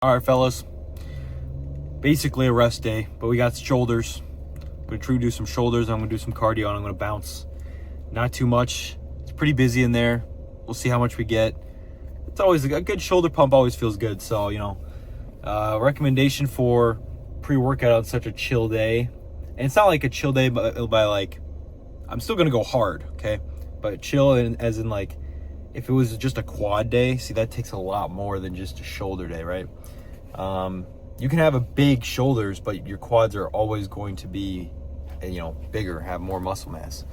All right, fellas. Basically a rest day, but we got shoulders. I'm gonna try to do some shoulders. I'm gonna do some cardio, and I'm gonna bounce. Not too much. It's pretty busy in there. We'll see how much we get. It's always a good shoulder pump. Always feels good. So recommendation for pre-workout on such a chill day, and it's not like a chill day by like I'm still gonna go hard, okay? But chill as in like if it was just a quad day, see that takes a lot more than just a shoulder day, right? You can have a big shoulders, but your quads are always going to be, bigger, have more muscle mass.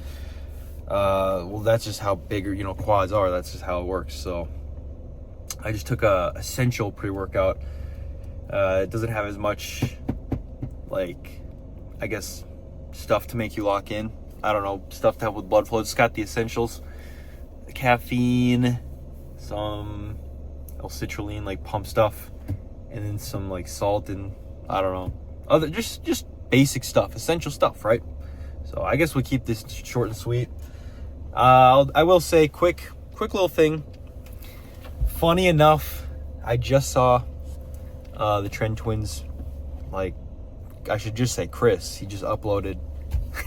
Well, that's just how bigger, quads are. That's just how it works. So I just took a essential pre-workout. It doesn't have as much, stuff to make you lock in. I don't know, stuff to help with blood flow. It's got the essentials, the caffeine, some L-citrulline, like pump stuff, and then some like salt and I don't know, other just basic stuff, essential stuff, right? So I guess we'll keep this short and sweet. I will say quick little thing. Funny enough, I just saw the Trend Twins, I should just say Chris. He just uploaded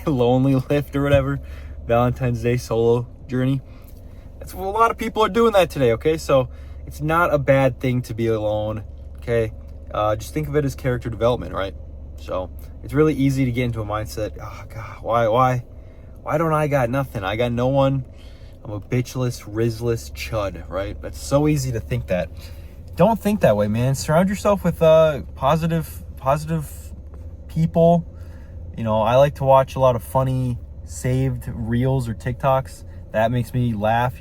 Lonely Lift or whatever, Valentine's Day solo journey. That's what a lot of people are doing that today, okay? So it's not a bad thing to be alone, okay? Just think of it as character development, right? So it's really easy to get into a mindset, oh God, why don't I got nothing? I got no one. I'm a bitchless, rizzless chud, right? That's so easy to think that. Don't think that way, man. Surround yourself with positive people. I like to watch a lot of funny saved reels or TikToks. That makes me laugh,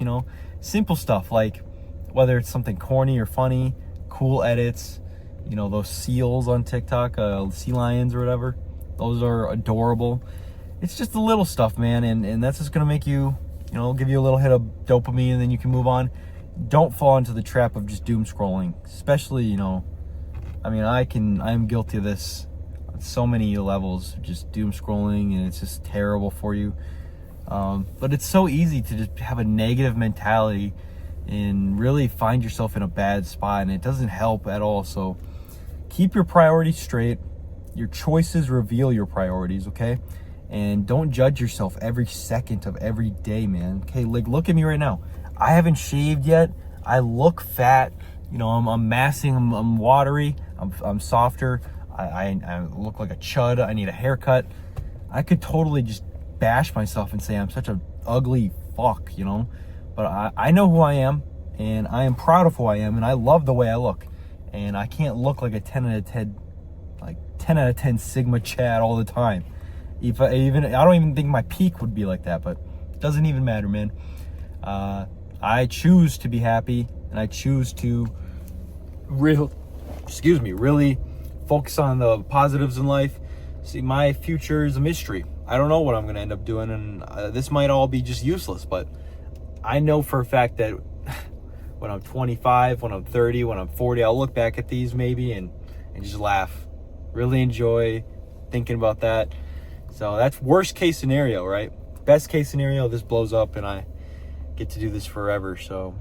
Simple stuff, like whether it's something corny or funny, cool edits, those seals on TikTok, sea lions or whatever. Those are adorable. It's just the little stuff, man, and that's just going to make you, give you a little hit of dopamine, and then you can move on. Don't fall into the trap of just doom scrolling, especially, I'm guilty of this on so many levels, just doom scrolling, and it's just terrible for you. But it's so easy to just have a negative mentality and really find yourself in a bad spot, and it doesn't help at all. So keep your priorities straight. Your choices reveal your priorities, okay? And don't judge yourself every second of every day, man. Okay, look at me right now. I haven't shaved yet. I look fat. I'm massing. I'm watery. I'm softer. I look like a chud. I need a haircut. I could totally just bash myself and say I'm such an ugly fuck, But I know who I am, and I am proud of who I am, and I love the way I look. And I can't look like a 10 out of 10 Sigma Chad all the time. I don't even think my peak would be like that, but it doesn't even matter, man. I choose to be happy, and I choose to really focus on the positives in life. See, my future is a mystery. I don't know what I'm going to end up doing, and this might all be just useless, but I know for a fact that when I'm 25, when I'm 30, when I'm 40, I'll look back at these maybe and just laugh. Really enjoy thinking about that. So that's worst case scenario, right? Best case scenario, this blows up and I get to do this forever. So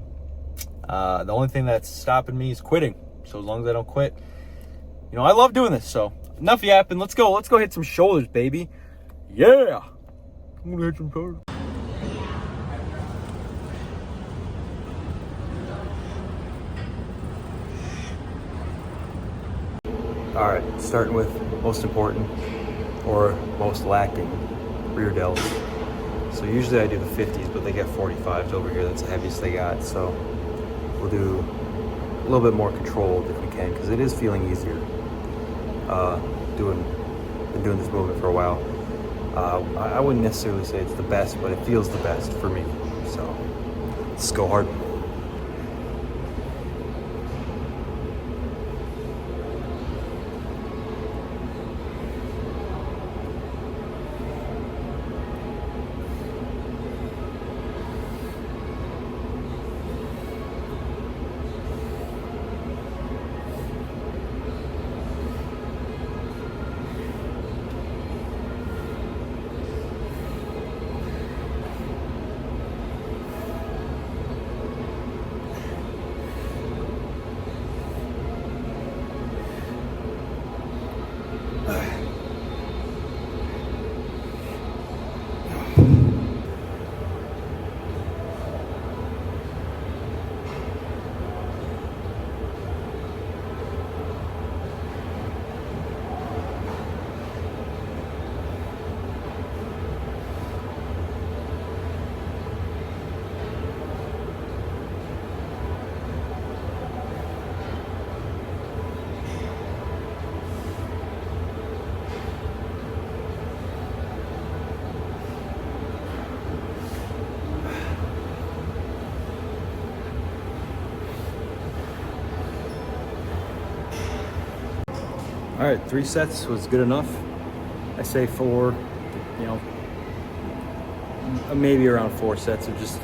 the only thing that's stopping me is quitting. So as long as I don't quit, I love doing this. So enough yapping. Let's go hit some shoulders, baby. Yeah. I'm gonna hit some shoulders. All right, starting with most important or most lacking, rear delts. So usually I do the 50s, but they get 45s over here. That's the heaviest they got. So we'll do a little bit more controlled if we can, because it is feeling easier. Been doing this movement for a while. I wouldn't necessarily say it's the best, but it feels the best for me. So let's go hard. All right, 3 sets was good enough. I say 4, you know, maybe around 4 sets of just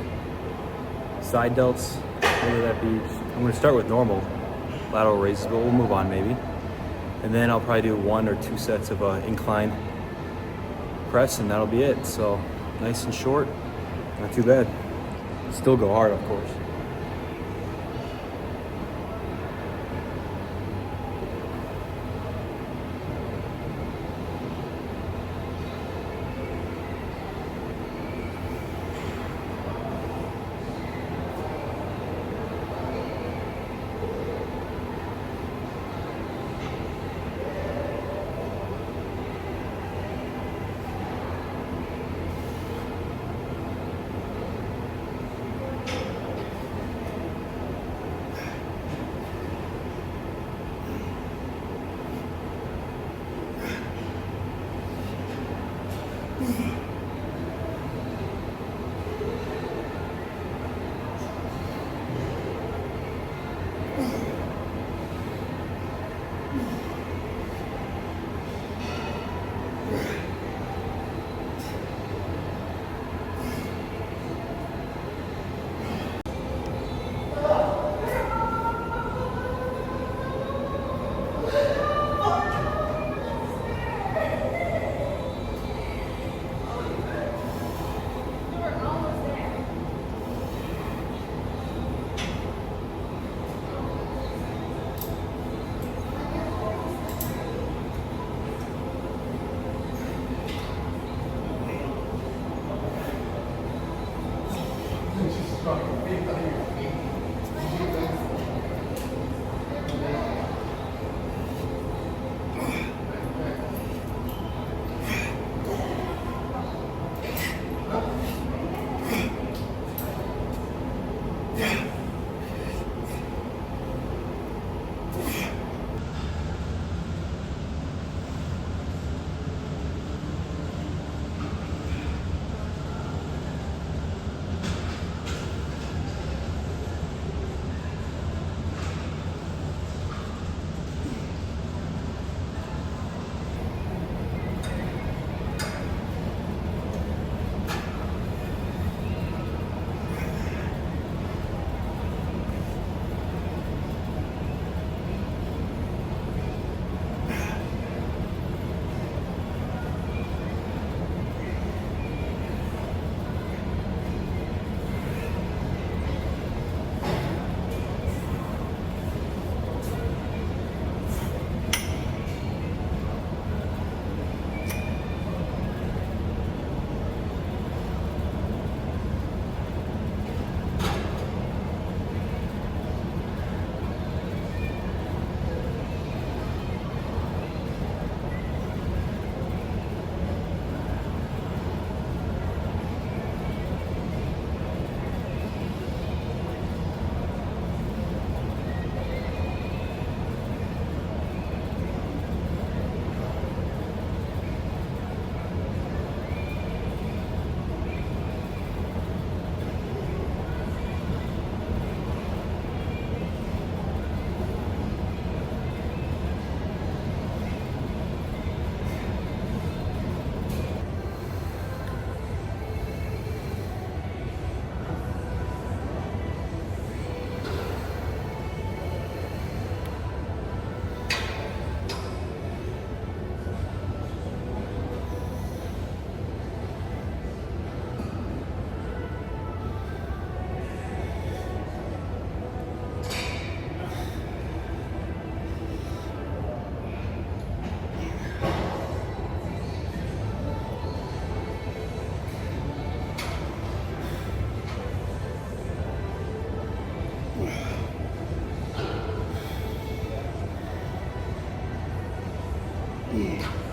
side delts. Whether that be, I'm gonna start with normal lateral raises, but we'll move on maybe. And then I'll probably do 1 or 2 sets of incline press, and that'll be it. So nice and short, not too bad. Still go hard, of course. Yeah.